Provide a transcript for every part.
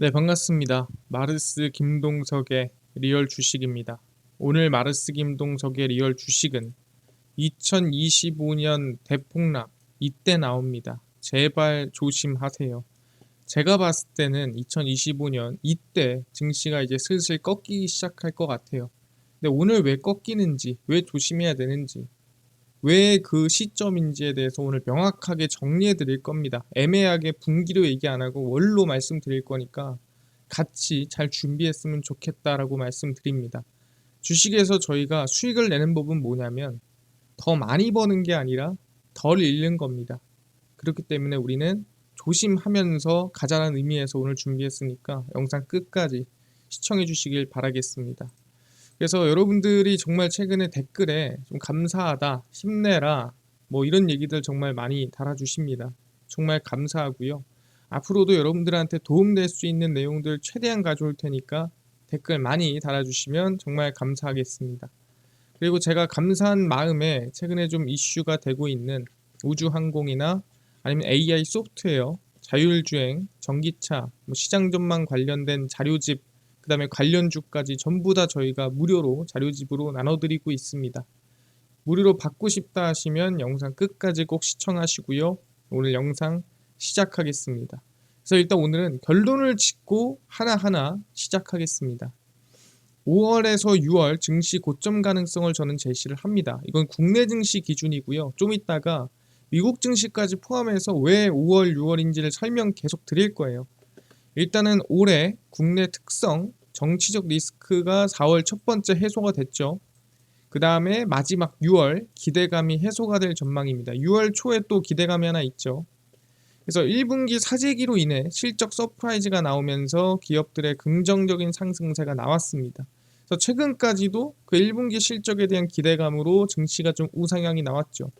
네, 반갑습니다. 마르스 김동석의 리얼 주식입니다. 오늘 마르스 김동석의 리얼 주식은 2025년 대폭락 이때 나옵니다. 제발 조심하세요. 제가 봤을 때는 2025년 이때 증시가 이제 슬슬 꺾이기 시작할 것 같아요. 근데 오늘 왜 꺾이는지, 왜 조심해야 되는지, 왜 그 시점인지에 대해서 오늘 명확하게 정리해 드릴 겁니다. 애매하게 분기로 얘기 안 하고 월로 말씀드릴 거니까 같이 잘 준비했으면 좋겠다라고 말씀드립니다. 주식에서 저희가 수익을 내는 법은 뭐냐면 더 많이 버는 게 아니라 덜 잃는 겁니다. 그렇기 때문에 우리는 조심하면서 가자는 의미에서 오늘 준비했으니까 영상 끝까지 시청해 주시길 바라겠습니다. 그래서 여러분들이 정말 최근에 댓글에 좀 감사하다, 힘내라, 뭐 이런 얘기들 정말 많이 달아주십니다. 정말 감사하고요. 앞으로도 여러분들한테 도움될 수 있는 내용들 최대한 가져올 테니까 댓글 많이 달아주시면 정말 감사하겠습니다. 그리고 제가 감사한 마음에 최근에 좀 이슈가 되고 있는 우주항공이나 아니면 AI 소프트웨어, 자율주행, 전기차, 뭐 시장 전망 관련된 자료집, 그 다음에 관련주까지 전부 다 저희가 무료로 자료집으로 나눠드리고 있습니다. 무료로 받고 싶다 하시면 영상 끝까지 꼭 시청하시고요. 오늘 영상 시작하겠습니다. 그래서 일단 오늘은 결론을 짓고 하나하나 시작하겠습니다. 5월에서 6월 증시 고점 가능성을 저는 제시를 합니다. 이건 국내 증시 기준이고요. 좀 이따가 미국 증시까지 포함해서 왜 5월, 6월인지를 설명 계속 드릴 거예요. 일단은 올해 국내 특성, 정치적 리스크가 4월 첫 번째 해소가 됐죠. 그 다음에 마지막 6월 기대감이 해소가 될 전망입니다. 6월 초에 또 기대감이 하나 있죠. 그래서 1분기 사재기로 인해 실적 서프라이즈가 나오면서 기업들의 긍정적인 상승세가 나왔습니다. 그래서 최근까지도 그 1분기 실적에 대한 기대감으로 증시가 좀 우상향이 나왔죠.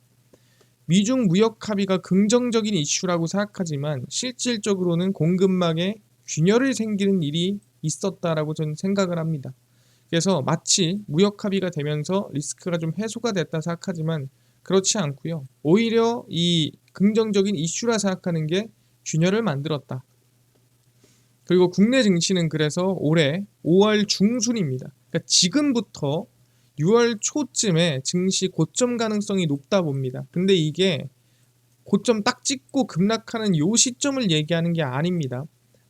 미중 무역 합의가 긍정적인 이슈라고 생각하지만 실질적으로는 공급망에 균열이 생기는 일이 있었다라고 저는 생각을 합니다. 그래서 마치 무역 합의가 되면서 리스크가 좀 해소가 됐다 생각하지만 그렇지 않고요. 오히려 이 긍정적인 이슈라 생각하는 게 균열을 만들었다. 그리고 국내 증시는 그래서 올해 5월 중순입니다. 그러니까 지금부터 6월 초쯤에 증시 고점 가능성이 높다 봅니다. 근데 이게 고점 딱 찍고 급락하는 요 시점을 얘기하는 게 아닙니다.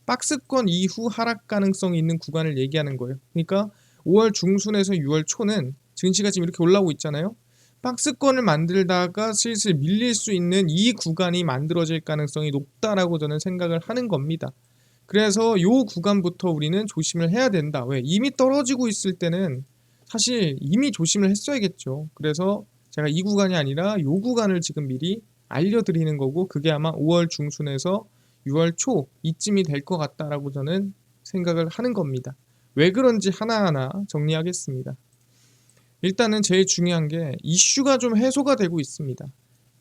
박스권 이후 하락 가능성이 있는 구간을 얘기하는 거예요. 그러니까 5월 중순에서 6월 초는 증시가 지금 이렇게 올라오고 있잖아요. 박스권을 만들다가 슬슬 밀릴 수 있는 이 구간이 만들어질 가능성이 높다라고 저는 생각을 하는 겁니다. 그래서 요 구간부터 우리는 조심을 해야 된다. 왜? 이미 떨어지고 있을 때는 사실 이미 조심을 했어야겠죠. 그래서 제가 이 구간이 아니라 요 구간을 지금 미리 알려드리는 거고 그게 아마 5월 중순에서 6월 초 이쯤이 될 것 같다라고 저는 생각을 하는 겁니다. 왜 그런지 하나하나 정리하겠습니다. 일단은 제일 중요한 게 이슈가 좀 해소가 되고 있습니다.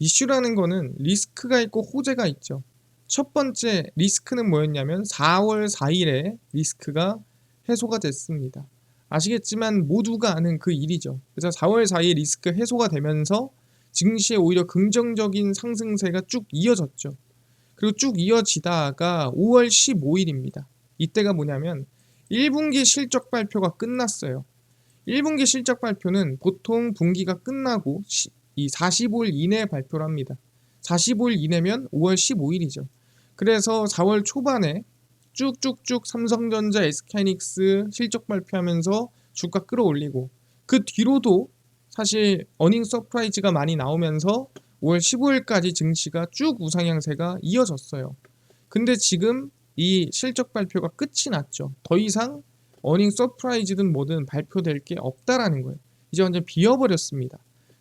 이슈라는 거는 리스크가 있고 호재가 있죠. 첫 번째 리스크는 뭐였냐면 4월 4일에 리스크가 해소가 됐습니다. 아시겠지만 모두가 아는 그 일이죠. 그래서 4월 4일 리스크 해소가 되면서 증시에 오히려 긍정적인 상승세가 쭉 이어졌죠. 그리고 쭉 이어지다가 5월 15일입니다. 이때가 뭐냐면 1분기 실적 발표가 끝났어요. 1분기 실적 발표는 보통 분기가 끝나고 이 45일 이내에 발표를 합니다. 45일 이내면 5월 15일이죠. 그래서 4월 초반에 쭉쭉쭉 삼성전자, SK하이닉스 실적 발표하면서 주가 끌어올리고 그 뒤로도 사실 어닝 서프라이즈가 많이 나오면서 5월 15일까지 증시가 쭉 우상향세가 이어졌어요. 근데 지금 이 실적 발표가 끝이 났죠. 더 이상 어닝 서프라이즈든 뭐든 발표될 게 없다라는 거예요. 이제 완전 비어버렸습니다.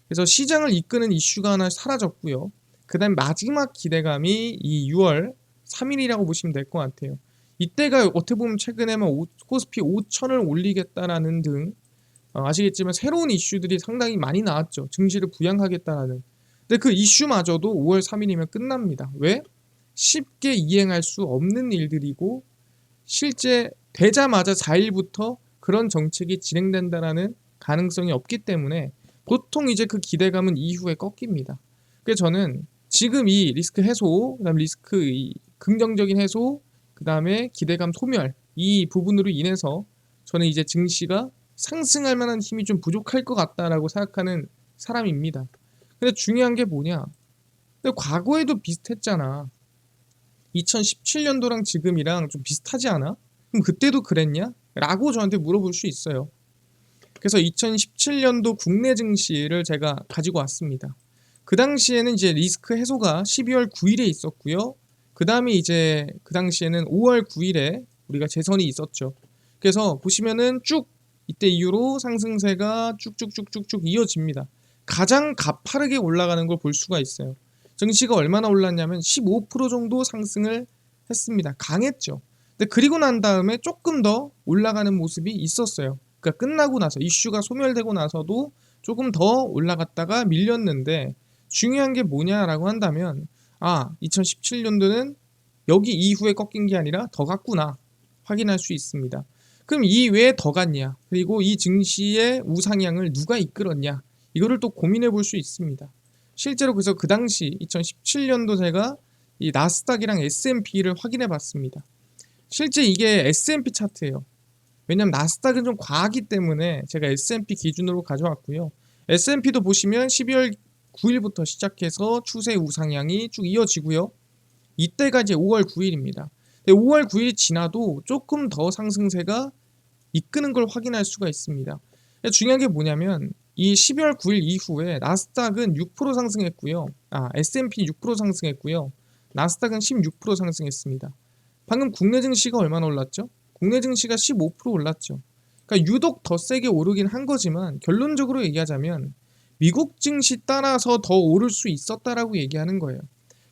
그래서 시장을 이끄는 이슈가 하나 사라졌고요. 그 다음 마지막 기대감이 이 6월 3일이라고 보시면 될 것 같아요. 이때가 어떻게 보면 최근에만 코스피 5천을 올리겠다라는 등 아시겠지만 새로운 이슈들이 상당히 많이 나왔죠. 증시를 부양하겠다라는. 근데 그 이슈마저도 5월 3일이면 끝납니다. 왜? 쉽게 이행할 수 없는 일들이고 실제 되자마자 4일부터 그런 정책이 진행된다라는 가능성이 없기 때문에 보통 이제 그 기대감은 이후에 꺾입니다. 그래서 저는 지금 이 리스크 해소, 그다음 리스크 이 긍정적인 해소 그 다음에 기대감 소멸, 이 부분으로 인해서 저는 이제 증시가 상승할 만한 힘이 좀 부족할 것 같다라고 생각하는 사람입니다. 근데 중요한 게 뭐냐? 근데 과거에도 비슷했잖아. 2017년도랑 지금이랑 좀 비슷하지 않아? 그럼 그때도 그랬냐? 라고 저한테 물어볼 수 있어요. 그래서 2017년도 국내 증시를 제가 가지고 왔습니다. 그 당시에는 이제 리스크 해소가 12월 9일에 있었고요. 그 다음에 이제 그 당시에는 5월 9일에 우리가 재선이 있었죠. 그래서 보시면은 쭉 이때 이후로 상승세가 쭉쭉쭉쭉쭉 이어집니다. 가장 가파르게 올라가는 걸 볼 수가 있어요. 증시가 얼마나 올랐냐면 15% 정도 상승을 했습니다. 강했죠. 근데 그리고 난 다음에 조금 더 올라가는 모습이 있었어요. 그러니까 끝나고 나서 이슈가 소멸되고 나서도 조금 더 올라갔다가 밀렸는데 중요한 게 뭐냐라고 한다면 2017년도는 여기 이후에 꺾인 게 아니라 더 갔구나 확인할 수 있습니다. 그럼 이 왜 더 갔냐? 그리고 이 증시의 우상향을 누가 이끌었냐? 이거를 또 고민해 볼 수 있습니다. 실제로 그래서 그 당시 2017년도 제가 이 나스닥이랑 S&P를 확인해 봤습니다. 실제 이게 S&P 차트예요. 왜냐면 나스닥은 좀 과하기 때문에 제가 S&P 기준으로 가져왔고요. S&P도 보시면 12월 9일부터 시작해서 추세 우상향이 쭉 이어지고요. 이때가 이제 5월 9일입니다. 5월 9일이 지나도 조금 더 상승세가 이끄는 걸 확인할 수가 있습니다. 중요한 게 뭐냐면 이 12월 9일 이후에 나스닥은 6% 상승했고요. S&P 6% 상승했고요. 나스닥은 16% 상승했습니다. 방금 국내 증시가 얼마나 올랐죠? 국내 증시가 15% 올랐죠. 그러니까 유독 더 세게 오르긴 한 거지만 결론적으로 얘기하자면 미국 증시 따라서 더 오를 수 있었다라고 얘기하는 거예요.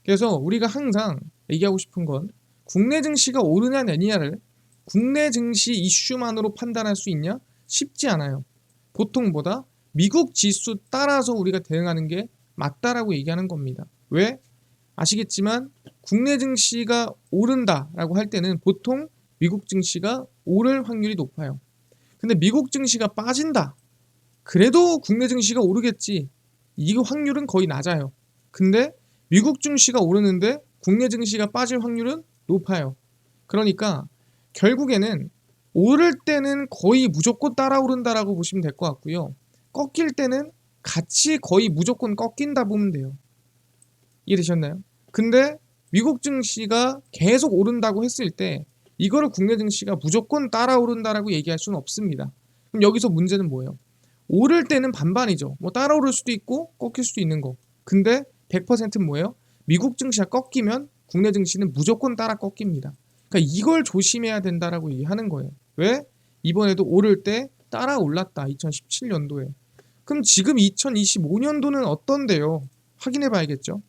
그래서 우리가 항상 얘기하고 싶은 건 국내 증시가 오르냐 내리냐를 국내 증시 이슈만으로 판단할 수 있냐? 쉽지 않아요. 보통보다 미국 지수 따라서 우리가 대응하는 게 맞다라고 얘기하는 겁니다. 왜? 아시겠지만 국내 증시가 오른다라고 할 때는 보통 미국 증시가 오를 확률이 높아요. 근데 미국 증시가 빠진다. 그래도 국내 증시가 오르겠지. 이 확률은 거의 낮아요. 근데 미국 증시가 오르는데 국내 증시가 빠질 확률은 높아요. 그러니까 결국에는 오를 때는 거의 무조건 따라오른다라고 보시면 될 것 같고요. 꺾일 때는 같이 거의 무조건 꺾인다 보면 돼요. 이해되셨나요? 근데 미국 증시가 계속 오른다고 했을 때 이거를 국내 증시가 무조건 따라오른다라고 얘기할 수는 없습니다. 그럼 여기서 문제는 뭐예요? 오를 때는 반반이죠. 뭐 따라오를 수도 있고 꺾일 수도 있는 거. 근데 100%는 뭐예요? 미국 증시가 꺾이면 국내 증시는 무조건 따라 꺾입니다. 그러니까 이걸 조심해야 된다라고 얘기하는 거예요. 왜? 이번에도 오를 때 따라 올랐다. 2017년도에. 그럼 지금 2025년도는 어떤데요? 확인해 봐야겠죠.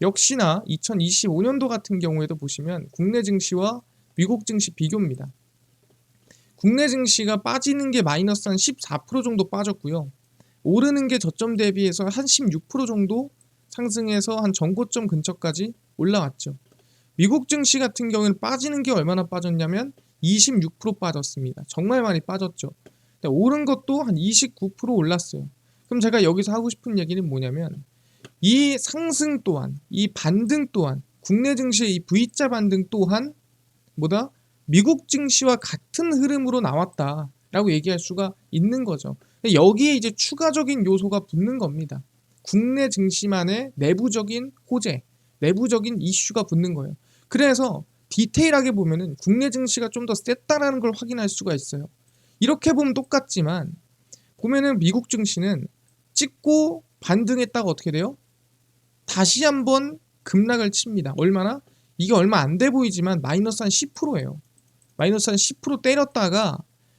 역시나 2025년도 같은 경우에도 보시면 국내 증시와 미국 증시 비교입니다. 국내 증시가 빠지는 게 마이너스 한 14% 정도 빠졌고요. 오르는 게 저점 대비해서 한 16% 정도 상승해서 한 전고점 근처까지 올라왔죠. 미국 증시 같은 경우는 빠지는 게 얼마나 빠졌냐면 26% 빠졌습니다. 정말 많이 빠졌죠. 오른 것도 한 29% 올랐어요. 그럼 제가 여기서 하고 싶은 얘기는 뭐냐면 이 상승 또한, 이 반등 또한, 국내 증시의 이 V자 반등 또한 뭐다? 미국 증시와 같은 흐름으로 나왔다라고 얘기할 수가 있는 거죠. 여기에 이제 추가적인 요소가 붙는 겁니다. 국내 증시만의 내부적인 호재, 내부적인 이슈가 붙는 거예요. 그래서 디테일하게 보면은 국내 증시가 좀 더 셌다라는 걸 확인할 수가 있어요. 이렇게 보면 똑같지만 보면은 미국 증시는 찍고 반등했다가 어떻게 돼요? 다시 한번 급락을 칩니다. 얼마나? 이게 얼마 안 돼 보이지만 마이너스 한 10%예요. 마이너스 한 10% 때렸다가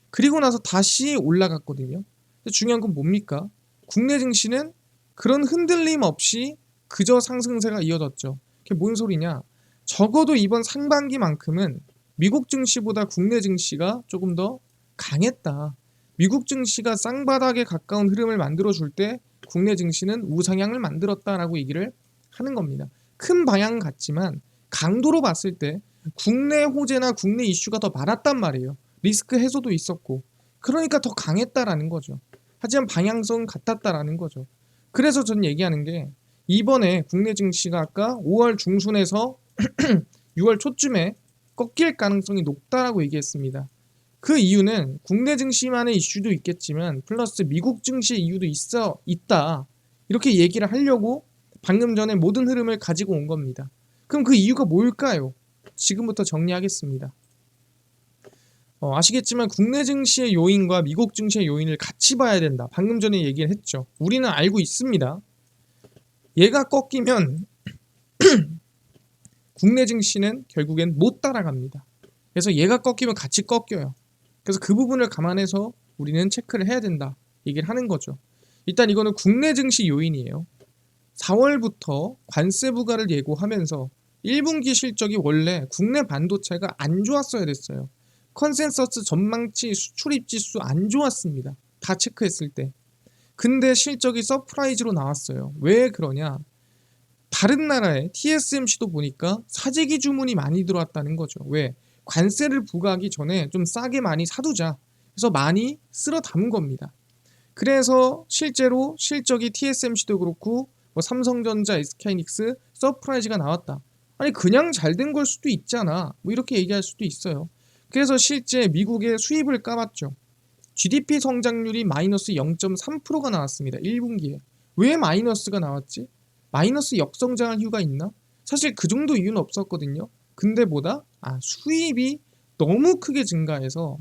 그리고 나서 다시 올라갔거든요. 근데 중요한 건 뭡니까? 국내 증시는 그런 흔들림 없이 그저 상승세가 이어졌죠. 그게 뭔 소리냐? 적어도 이번 상반기만큼은 미국 증시보다 국내 증시가 조금 더 강했다. 미국 증시가 쌍바닥에 가까운 흐름을 만들어줄 때 국내 증시는 우상향을 만들었다라고 얘기를 하는 겁니다. 큰 방향은 같지만 강도로 봤을 때 국내 호재나 국내 이슈가 더 많았단 말이에요. 리스크 해소도 있었고 그러니까 더 강했다라는 거죠. 하지만 방향성은 같았다라는 거죠. 그래서 저는 얘기하는 게 이번에 국내 증시가 아까 5월 중순에서 6월 초쯤에 꺾일 가능성이 높다라고 얘기했습니다. 그 이유는 국내 증시만의 이슈도 있겠지만 플러스 미국 증시 이유도 있다. 이렇게 얘기를 하려고 방금 전에 모든 흐름을 가지고 온 겁니다. 그럼 그 이유가 뭘까요? 지금부터 정리하겠습니다. 아시겠지만 국내 증시의 요인과 미국 증시의 요인을 같이 봐야 된다. 방금 전에 얘기를 했죠. 우리는 알고 있습니다. 얘가 꺾이면 국내 증시는 결국엔 못 따라갑니다. 그래서 얘가 꺾이면 같이 꺾여요. 그래서 그 부분을 감안해서 우리는 체크를 해야 된다. 얘기를 하는 거죠. 일단 이거는 국내 증시 요인이에요. 4월부터 관세 부과를 예고하면서 1분기 실적이 원래 국내 반도체가 안 좋았어야 됐어요. 컨센서스 전망치 수출입 지수 안 좋았습니다. 다 체크했을 때. 근데 실적이 서프라이즈로 나왔어요. 왜 그러냐? 다른 나라의 TSMC도 보니까 사재기 주문이 많이 들어왔다는 거죠. 왜? 관세를 부과하기 전에 좀 싸게 많이 사두자. 그래서 많이 쓸어 담은 겁니다. 그래서 실제로 실적이 TSMC도 그렇고 뭐 삼성전자, SK하이닉스 서프라이즈가 나왔다. 아니 그냥 잘 된 걸 수도 있잖아. 뭐 이렇게 얘기할 수도 있어요. 그래서 실제 미국의 수입을 까봤죠. GDP 성장률이 마이너스 0.3%가 나왔습니다. 1분기에. 왜 마이너스가 나왔지? 마이너스 역성장할 이유가 있나? 사실 그 정도 이유는 없었거든요. 근데 뭐다? 수입이 너무 크게 증가해서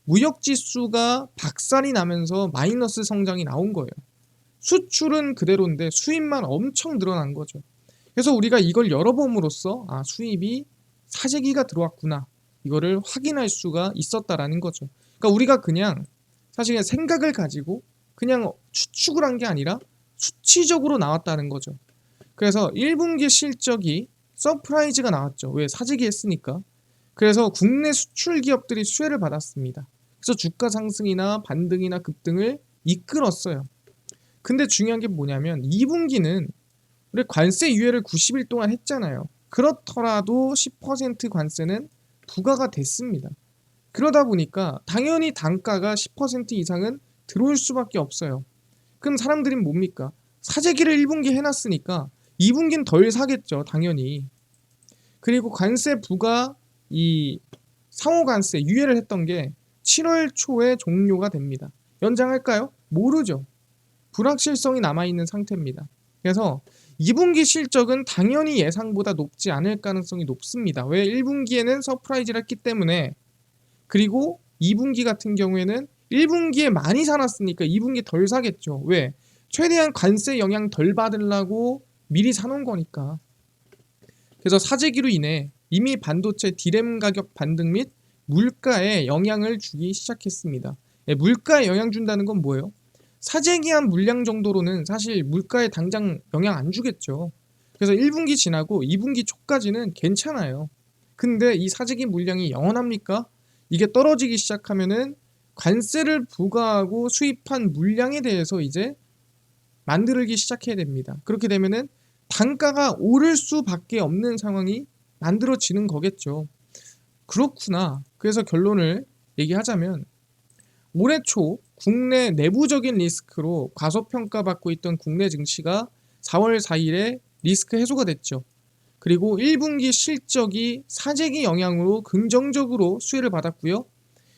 무역지수가 박살이 나면서 마이너스 성장이 나온 거예요. 수출은 그대로인데 수입만 엄청 늘어난 거죠. 그래서 우리가 이걸 열어봄으로써 수입이 사재기가 들어왔구나. 이거를 확인할 수가 있었다라는 거죠. 그러니까 우리가 그냥 사실 생각을 가지고 그냥 추측을 한 게 아니라 수치적으로 나왔다는 거죠. 그래서 1분기 실적이 서프라이즈가 나왔죠. 왜? 사재기 했으니까. 그래서 국내 수출 기업들이 수혜를 받았습니다. 그래서 주가 상승이나 반등이나 급등을 이끌었어요. 근데 중요한 게 뭐냐면 2분기는 우리 관세 유예를 90일 동안 했잖아요. 그렇더라도 10% 관세는 부과가 됐습니다. 그러다 보니까 당연히 단가가 10% 이상은 들어올 수밖에 없어요. 그럼 사람들이 뭡니까? 사재기를 1분기 해놨으니까 2분기는 덜 사겠죠. 당연히. 그리고 관세 부과 이 상호관세 유예를 했던 게 7월 초에 종료가 됩니다. 연장할까요? 모르죠. 불확실성이 남아있는 상태입니다. 그래서 2분기 실적은 당연히 예상보다 높지 않을 가능성이 높습니다. 왜? 1분기에는 서프라이즈를 했기 때문에. 그리고 2분기 같은 경우에는 1분기에 많이 사놨으니까 2분기 덜 사겠죠. 왜? 최대한 관세 영향 덜 받으려고 미리 사놓은 거니까. 그래서 사재기로 인해 이미 반도체 디램 가격 반등 및 물가에 영향을 주기 시작했습니다. 물가에 영향 준다는 건 뭐예요? 사재기한 물량 정도로는 사실 물가에 당장 영향 안 주겠죠. 그래서 1분기 지나고 2분기 초까지는 괜찮아요. 근데 이 사재기 물량이 영원합니까? 이게 떨어지기 시작하면은 관세를 부과하고 수입한 물량에 대해서 이제 만들기 시작해야 됩니다. 그렇게 되면은 단가가 오를 수밖에 없는 상황이 만들어지는 거겠죠. 그렇구나. 그래서 결론을 얘기하자면 올해 초 국내 내부적인 리스크로 과소평가받고 있던 국내 증시가 4월 4일에 리스크 해소가 됐죠. 그리고 1분기 실적이 사재기 영향으로 긍정적으로 수혜를 받았고요.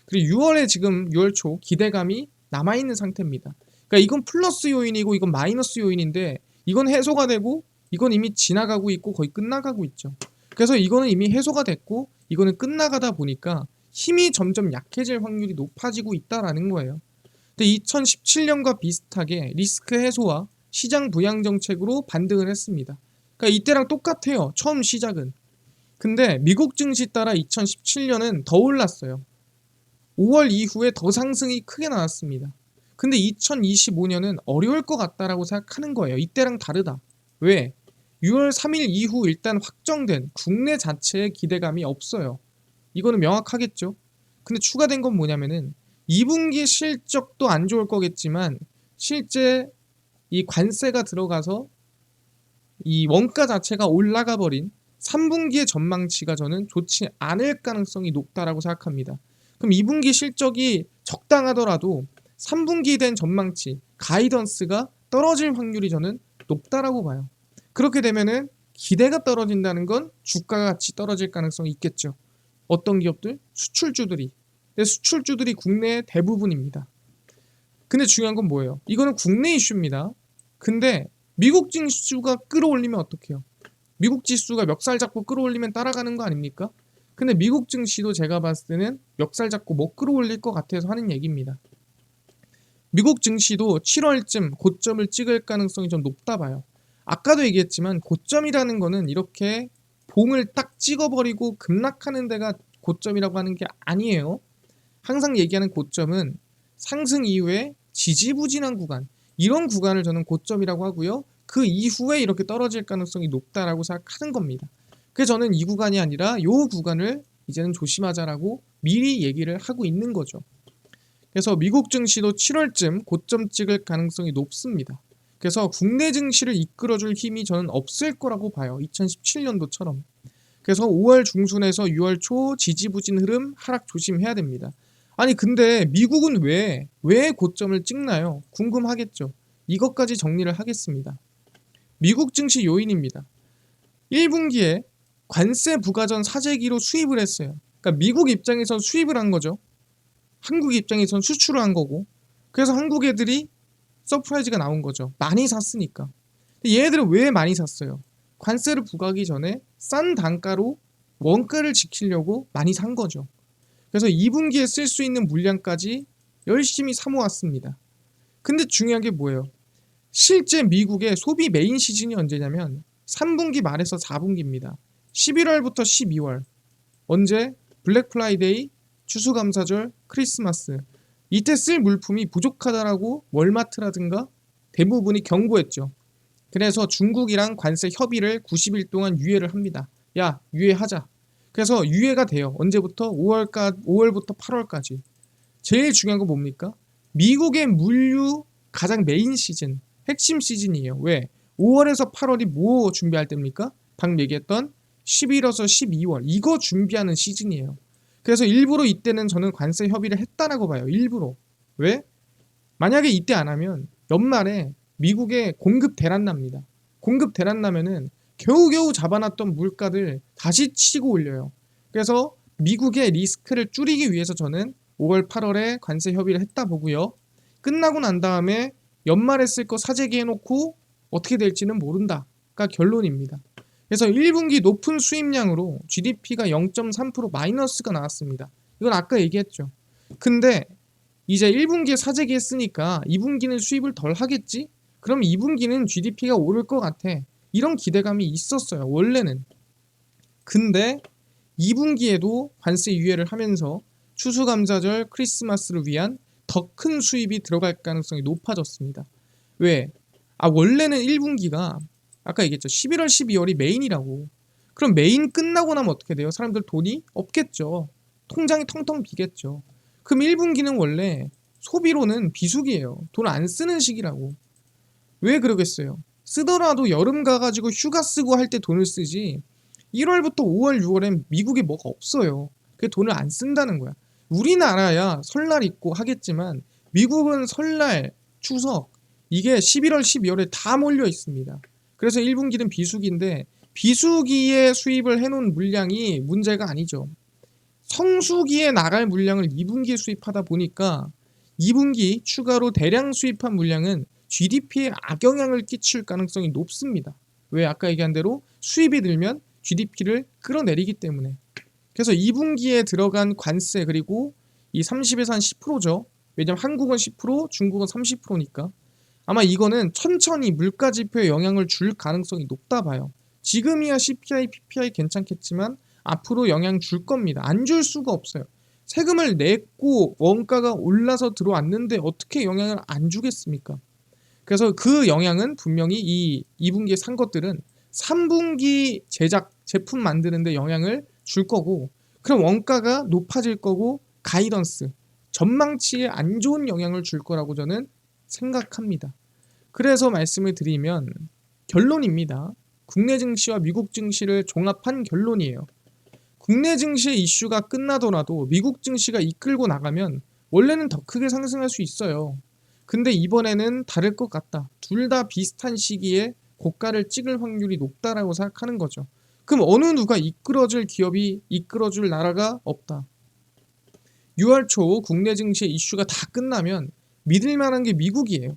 그리고 6월에 지금 6월 초 기대감이 남아있는 상태입니다. 그러니까 이건 플러스 요인이고 이건 마이너스 요인인데 이건 해소가 되고 이건 이미 지나가고 있고 거의 끝나가고 있죠. 그래서 이거는 이미 해소가 됐고 이거는 끝나가다 보니까 힘이 점점 약해질 확률이 높아지고 있다라는 거예요. 근데 2017년과 비슷하게 리스크 해소와 시장 부양 정책으로 반등을 했습니다. 그러니까 이때랑 똑같아요. 처음 시작은. 근데 미국 증시 따라 2017년은 더 올랐어요. 5월 이후에 더 상승이 크게 나왔습니다. 근데 2025년은 어려울 것 같다라고 생각하는 거예요. 이때랑 다르다. 왜? 6월 3일 이후 일단 확정된 국내 자체의 기대감이 없어요. 이거는 명확하겠죠. 근데 추가된 건 뭐냐면은 2분기 실적도 안 좋을 거겠지만 실제 이 관세가 들어가서 이 원가 자체가 올라가 버린 3분기의 전망치가 저는 좋지 않을 가능성이 높다라고 생각합니다. 그럼 2분기 실적이 적당하더라도 3분기 된 전망치, 가이던스가 떨어질 확률이 저는 높다라고 봐요. 그렇게 되면은 기대가 떨어진다는 건 주가가 같이 떨어질 가능성이 있겠죠. 어떤 기업들? 수출주들이. 근데 수출주들이 국내의 대부분입니다. 근데 중요한 건 뭐예요? 이거는 국내 이슈입니다. 근데 미국 지수가 끌어올리면 어떡해요? 미국 지수가 멱살 잡고 끌어올리면 따라가는 거 아닙니까? 근데 미국 증시도 제가 봤을 때는 멱살 잡고 못 끌어올릴 것 같아서 하는 얘기입니다. 미국 증시도 7월쯤 고점을 찍을 가능성이 좀 높다 봐요. 아까도 얘기했지만 고점이라는 거는 이렇게 봉을 딱 찍어버리고 급락하는 데가 고점이라고 하는 게 아니에요. 항상 얘기하는 고점은 상승 이후에 지지부진한 구간, 이런 구간을 저는 고점이라고 하고요. 그 이후에 이렇게 떨어질 가능성이 높다라고 생각하는 겁니다. 그래서 저는 이 구간이 아니라 이 구간을 이제는 조심하자라고 미리 얘기를 하고 있는 거죠. 그래서 미국 증시도 7월쯤 고점 찍을 가능성이 높습니다. 그래서 국내 증시를 이끌어줄 힘이 저는 없을 거라고 봐요. 2017년도처럼. 그래서 5월 중순에서 6월 초 지지부진 흐름 하락 조심해야 됩니다. 아니 근데 미국은 왜 고점을 찍나요? 궁금하겠죠. 이것까지 정리를 하겠습니다. 미국 증시 요인입니다. 1분기에 관세 부과 전 사재기로 수입을 했어요. 그러니까 미국 입장에선 수입을 한 거죠. 한국 입장에선 수출을 한 거고. 그래서 한국 애들이 서프라이즈가 나온 거죠. 많이 샀으니까. 얘네들은 왜 많이 샀어요? 관세를 부과하기 전에 싼 단가로 원가를 지키려고 많이 산 거죠. 그래서 2분기에 쓸 수 있는 물량까지 열심히 사모았습니다. 근데 중요한 게 뭐예요? 실제 미국의 소비 메인 시즌이 언제냐면 3분기 말에서 4분기입니다. 11월부터 12월. 언제? 블랙 프라이데이, 추수감사절, 크리스마스. 이때 쓸 물품이 부족하다라고 월마트라든가 대부분이 경고했죠. 그래서 중국이랑 관세 협의를 90일 동안 유예를 합니다. 야, 유예하자. 그래서 유예가 돼요. 언제부터? 5월부터 8월까지. 제일 중요한 건 뭡니까? 미국의 물류 가장 메인 시즌, 핵심 시즌이에요. 왜? 5월에서 8월이 뭐 준비할 때입니까? 방금 얘기했던 11월에서 12월. 이거 준비하는 시즌이에요. 그래서 일부러 이때는 저는 관세 협의를 했다라고 봐요. 일부러. 왜? 만약에 이때 안 하면 연말에 미국에 공급 대란 납니다. 공급 대란 나면은 겨우겨우 잡아놨던 물가들 다시 치고 올려요. 그래서 미국의 리스크를 줄이기 위해서 저는 5월, 8월에 관세 협의를 했다 보고요. 끝나고 난 다음에 연말에 쓸 거 사재기 해놓고 어떻게 될지는 모른다가 결론입니다. 그래서 1분기 높은 수입량으로 GDP가 0.3% 마이너스가 나왔습니다. 이건 아까 얘기했죠. 근데 이제 1분기에 사재기 했으니까 2분기는 수입을 덜 하겠지? 그럼 2분기는 GDP가 오를 것 같아. 이런 기대감이 있었어요. 원래는. 근데 2분기에도 관세 유예를 하면서 추수감사절 크리스마스를 위한 더 큰 수입이 들어갈 가능성이 높아졌습니다. 왜? 원래는 1분기가 아까 얘기했죠. 11월, 12월이 메인이라고. 그럼 메인 끝나고 나면 어떻게 돼요? 사람들 돈이 없겠죠. 통장이 텅텅 비겠죠. 그럼 1분기는 원래 소비로는 비수기예요. 돈 안 쓰는 시기라고. 왜 그러겠어요? 쓰더라도 여름 가가지고 휴가 쓰고 할 때 돈을 쓰지 1월부터 5월, 6월엔 미국에 뭐가 없어요. 그 돈을 안 쓴다는 거야. 우리나라야 설날 있고 하겠지만 미국은 설날, 추석 이게 11월, 12월에 다 몰려 있습니다. 그래서 1분기는 비수기인데 비수기에 수입을 해놓은 물량이 문제가 아니죠. 성수기에 나갈 물량을 2분기에 수입하다 보니까 2분기 추가로 대량 수입한 물량은 GDP에 악영향을 끼칠 가능성이 높습니다. 왜? 아까 얘기한 대로 수입이 늘면 GDP를 끌어내리기 때문에. 그래서 2분기에 들어간 관세 그리고 이 30에서 한 10%죠. 왜냐면 한국은 10%, 중국은 30%니까. 아마 이거는 천천히 물가 지표에 영향을 줄 가능성이 높다 봐요. 지금이야 CPI, PPI 괜찮겠지만 앞으로 영향 줄 겁니다. 안 줄 수가 없어요. 세금을 냈고 원가가 올라서 들어왔는데 어떻게 영향을 안 주겠습니까? 그래서 그 영향은 분명히 이 2분기에 산 것들은 3분기 제품 만드는데 영향을 줄 거고, 그럼 원가가 높아질 거고 가이던스, 전망치에 안 좋은 영향을 줄 거라고 저는 생각합니다. 그래서 말씀을 드리면 결론입니다. 국내 증시와 미국 증시를 종합한 결론이에요. 국내 증시의 이슈가 끝나더라도 미국 증시가 이끌고 나가면 원래는 더 크게 상승할 수 있어요. 근데 이번에는 다를 것 같다. 둘 다 비슷한 시기에 고가를 찍을 확률이 높다라고 생각하는 거죠. 그럼 어느 누가 이끌어줄 기업이 이끌어줄 나라가 없다. 6월 초 국내 증시 이슈가 다 끝나면 믿을 만한 게 미국이에요.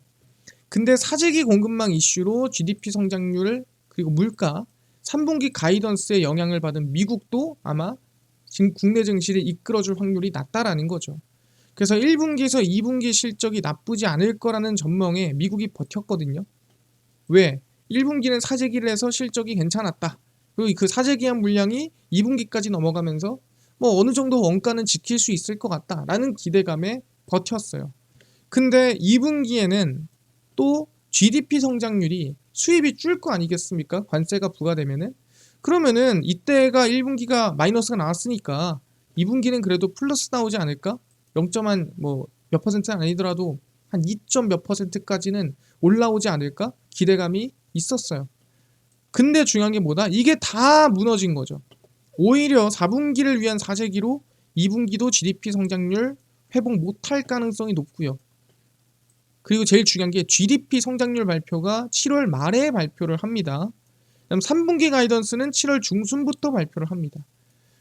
근데 사재기 공급망 이슈로 GDP 성장률 그리고 물가 3분기 가이던스에 영향을 받은 미국도 아마 지금 국내 증시를 이끌어줄 확률이 낮다라는 거죠. 그래서 1분기에서 2분기 실적이 나쁘지 않을 거라는 전망에 미국이 버텼거든요. 왜? 1분기는 사재기를 해서 실적이 괜찮았다. 그리고 그 사재기한 물량이 2분기까지 넘어가면서 뭐 어느 정도 원가는 지킬 수 있을 것 같다라는 기대감에 버텼어요. 근데 2분기에는 또 GDP 성장률이 수입이 줄 거 아니겠습니까? 관세가 부과되면은. 그러면은 이때가 1분기가 마이너스가 나왔으니까 2분기는 그래도 플러스 나오지 않을까? 0. 몇 퍼센트는 아니더라도 한 2점 몇 퍼센트까지는 올라오지 않을까? 기대감이 있었어요. 근데 중요한 게 뭐다? 이게 다 무너진 거죠. 오히려 4분기를 위한 사재기로 2분기도 GDP 성장률 회복 못할 가능성이 높고요. 그리고 제일 중요한 게 GDP 성장률 발표가 7월 말에 발표를 합니다. 그다음 3분기 가이던스는 7월 중순부터 발표를 합니다.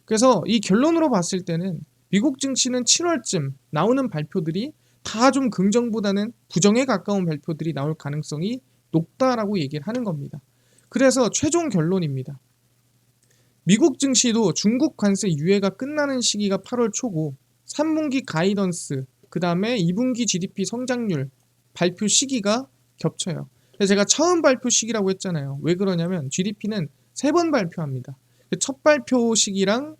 그래서 이 결론으로 봤을 때는 미국 증시는 7월쯤 나오는 발표들이 다 좀 긍정보다는 부정에 가까운 발표들이 나올 가능성이 높다라고 얘기를 하는 겁니다. 그래서 최종 결론입니다. 미국 증시도 중국 관세 유예가 끝나는 시기가 8월 초고 3분기 가이던스 그 다음에 2분기 GDP 성장률 발표 시기가 겹쳐요. 그래서 제가 처음 발표 시기라고 했잖아요. 왜 그러냐면 GDP는 3번 발표합니다. 첫 발표 시기랑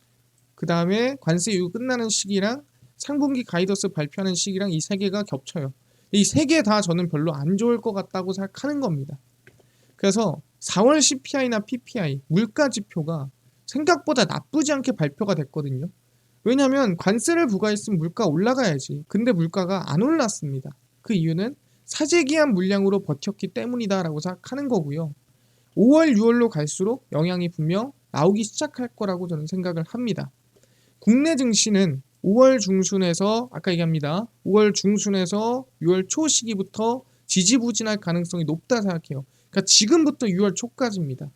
그 다음에 관세 유예 끝나는 시기랑 3분기 가이던스 발표하는 시기랑 이 3개가 겹쳐요. 이 3개 다 저는 별로 안 좋을 것 같다고 생각하는 겁니다. 그래서 4월 CPI나 PPI 물가 지표가 생각보다 나쁘지 않게 발표가 됐거든요. 왜냐하면 관세를 부과했으면 물가 올라가야지. 근데 물가가 안 올랐습니다. 그 이유는 사재기한 물량으로 버텼기 때문이다라고 생각하는 거고요. 5월, 6월로 갈수록 영향이 분명 나오기 시작할 거라고 저는 생각을 합니다. 국내 증시는 5월 중순에서 아까 얘기합니다. 5월 중순에서 6월 초 시기부터 지지부진할 가능성이 높다 생각해요. 그러니까 지금부터 6월 초까지입니다.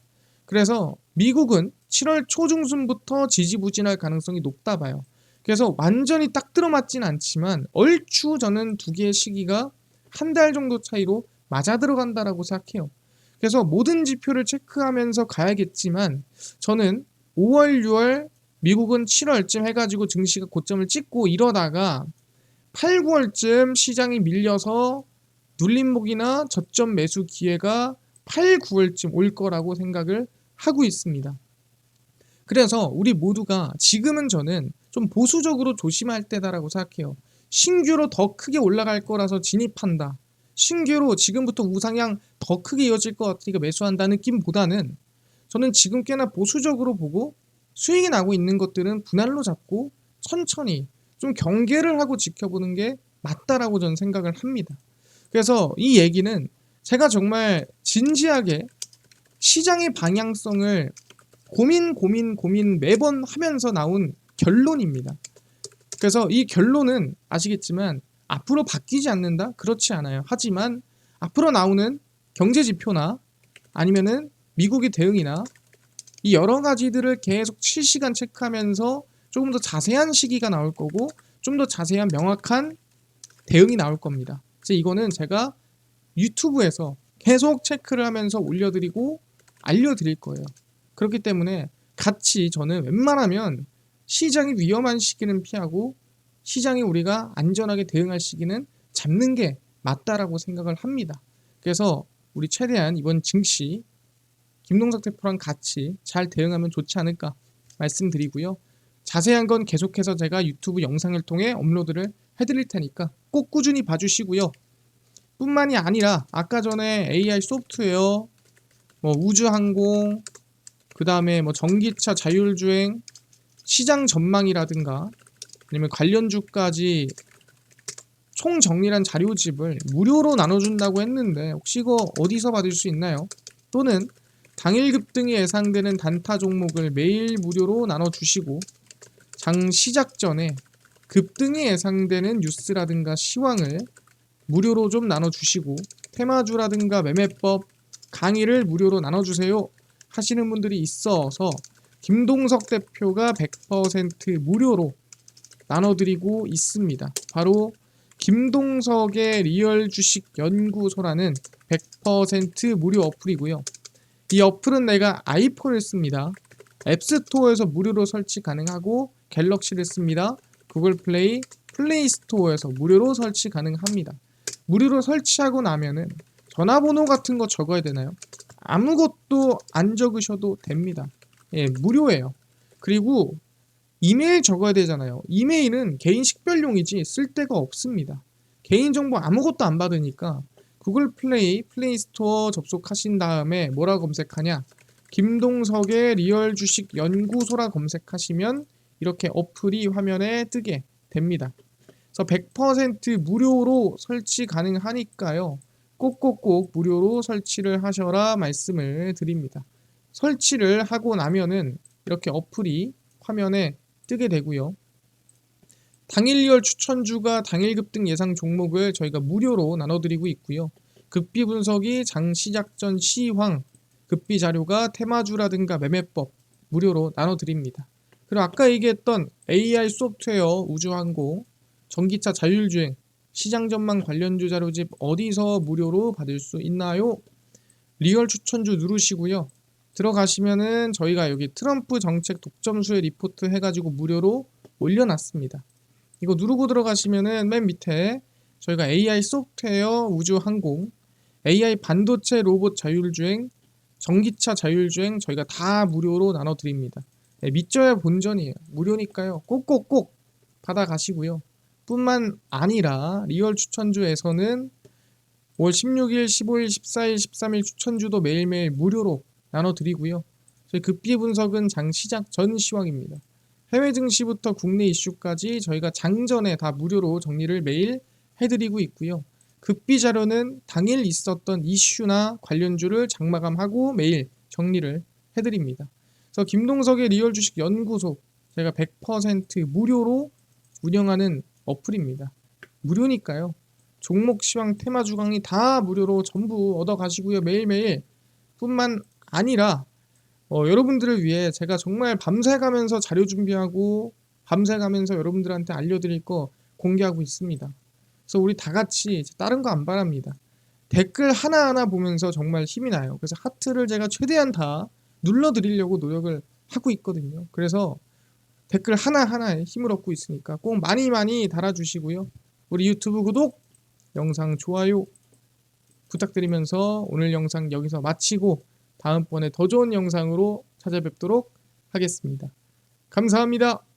그래서 미국은 7월 초중순부터 지지부진할 가능성이 높다 봐요. 그래서 완전히 딱 들어맞진 않지만 얼추 저는 두 개의 시기가 한 달 정도 차이로 맞아 들어간다라고 생각해요. 그래서 모든 지표를 체크하면서 가야겠지만 저는 5월, 6월, 미국은 7월쯤 해가지고 증시가 고점을 찍고 이러다가 8, 9월쯤 시장이 밀려서 눌림목이나 저점 매수 기회가 8, 9월쯤 올 거라고 생각을 하고 있습니다. 그래서 우리 모두가 지금은 저는 좀 보수적으로 조심할 때다라고 생각해요. 신규로 더 크게 올라갈 거라서 진입한다. 신규로 지금부터 우상향 더 크게 이어질 것 같으니까 매수한다는 느낌보다는 저는 지금 꽤나 보수적으로 보고 수익이 나고 있는 것들은 분할로 잡고 천천히 좀 경계를 하고 지켜보는 게 맞다라고 저는 생각을 합니다. 그래서 이 얘기는 제가 정말 진지하게 시장의 방향성을 고민 매번 하면서 나온 결론입니다. 그래서 이 결론은 아시겠지만 앞으로 바뀌지 않는다? 그렇지 않아요. 하지만 앞으로 나오는 경제 지표나 아니면은 미국의 대응이나 이 여러 가지들을 계속 실시간 체크하면서 조금 더 자세한 시기가 나올 거고 좀 더 자세한 명확한 대응이 나올 겁니다. 그래서 이거는 제가 유튜브에서 계속 체크를 하면서 올려드리고 알려드릴 거예요. 그렇기 때문에 같이 저는 웬만하면 시장이 위험한 시기는 피하고 시장이 우리가 안전하게 대응할 시기는 잡는 게 맞다라고 생각을 합니다. 그래서 우리 최대한 이번 증시 김동석 대표랑 같이 잘 대응하면 좋지 않을까 말씀드리고요. 자세한 건 계속해서 제가 유튜브 영상을 통해 업로드를 해드릴 테니까 꼭 꾸준히 봐주시고요. 뿐만이 아니라 아까 전에 AI 소프트웨어, 우주항공, 그 다음에 전기차 자율주행, 시장 전망이라든가 아니면 관련주까지 총정리한 자료집을 무료로 나눠준다고 했는데 혹시 이거 어디서 받을 수 있나요? 또는 당일 급등이 예상되는 단타 종목을 매일 무료로 나눠주시고 장 시작 전에 급등이 예상되는 뉴스라든가 시황을 무료로 좀 나눠주시고 테마주라든가 매매법 강의를 무료로 나눠주세요 하시는 분들이 있어서 김동석 대표가 100% 무료로 나눠드리고 있습니다. 바로 김동석의 리얼 주식 연구소라는 100% 무료 어플이고요. 이 어플은 내가 아이폰을 씁니다. 앱스토어에서 무료로 설치 가능하고, 갤럭시를 씁니다. 구글 플레이, 플레이 스토어에서 무료로 설치 가능합니다. 무료로 설치하고 나면은 전화번호 같은 거 적어야 되나요? 아무것도 안 적으셔도 됩니다. 예, 무료예요. 그리고 이메일 적어야 되잖아요. 이메일은 개인 식별용이지 쓸 데가 없습니다. 개인정보 아무것도 안 받으니까 구글 플레이, 플레이 스토어 접속하신 다음에 뭐라 검색하냐? 김동석의 리얼 주식 연구소라 검색하시면 이렇게 어플이 화면에 뜨게 됩니다. 그래서 100% 무료로 설치 가능하니까요. 꼭꼭꼭 무료로 설치를 하셔라 말씀을 드립니다. 설치를 하고 나면은 이렇게 어플이 화면에 뜨게 되고요. 당일 리얼 추천주가 당일 급등 예상 종목을 저희가 무료로 나눠드리고 있고요. 급비 분석이 장 시작 전 시황, 급비 자료가 테마주라든가 매매법 무료로 나눠드립니다. 그리고 아까 얘기했던 AI 소프트웨어 우주항공, 전기차 자율주행, 시장 전망 관련주 자료집 어디서 무료로 받을 수 있나요? 리얼 추천주 누르시고요. 들어가시면은 저희가 여기 트럼프 정책 독점수의 리포트 해가지고 무료로 올려놨습니다. 이거 누르고 들어가시면은 맨 밑에 저희가 AI 소프트웨어 우주항공, AI 반도체 로봇 자율주행, 전기차 자율주행 저희가 다 무료로 나눠드립니다. 네, 믿져야 본전이에요. 무료니까요. 꼭꼭꼭 받아가시고요. 뿐만 아니라 리얼 추천주에서는 5월 16일, 15일, 14일, 13일 추천주도 매일매일 무료로 나눠드리고요. 저희 급비 분석은 장 시작 전 시황입니다. 해외 증시부터 국내 이슈까지 저희가 장전에 다 무료로 정리를 매일 해드리고 있고요. 급비 자료는 당일 있었던 이슈나 관련주를 장마감하고 매일 정리를 해드립니다. 그래서 김동석의 리얼 주식 연구소 제가 100% 무료로 운영하는 어플입니다. 무료니까요. 종목 시황 테마 주강이 다 무료로 전부 얻어 가시고요. 매일매일 뿐만 아니라 여러분들을 위해 제가 정말 밤새 가면서 자료 준비하고 밤새 가면서 여러분들한테 알려드릴 거 공개하고 있습니다. 그래서 우리 다 같이 다른 거 안 바랍니다. 댓글 하나하나 보면서 정말 힘이 나요. 그래서 하트를 제가 최대한 다 눌러드리려고 노력을 하고 있거든요. 그래서 댓글 하나하나에 힘을 얻고 있으니까 꼭 많이 많이 달아주시고요. 우리 유튜브 구독, 영상 좋아요 부탁드리면서 오늘 영상 여기서 마치고 다음번에 더 좋은 영상으로 찾아뵙도록 하겠습니다. 감사합니다.